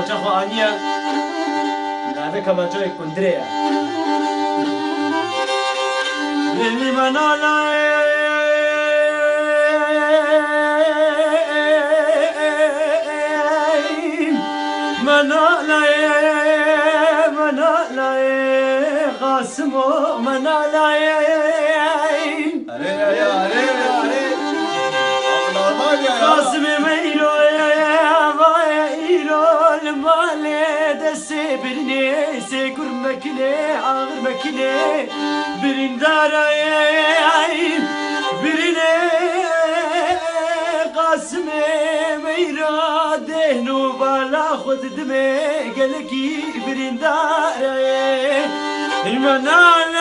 کمانچه خوانیه نامه کمانچه کندریه لیلی منالای منالای منالای قاسمو منالای قاسم ميلو يا بايلو المالي دسي برني سيكر مكني عغر مكني برندارا برني قاسم ميلو دهنو بالا خد دمي قالكي برندارا المنال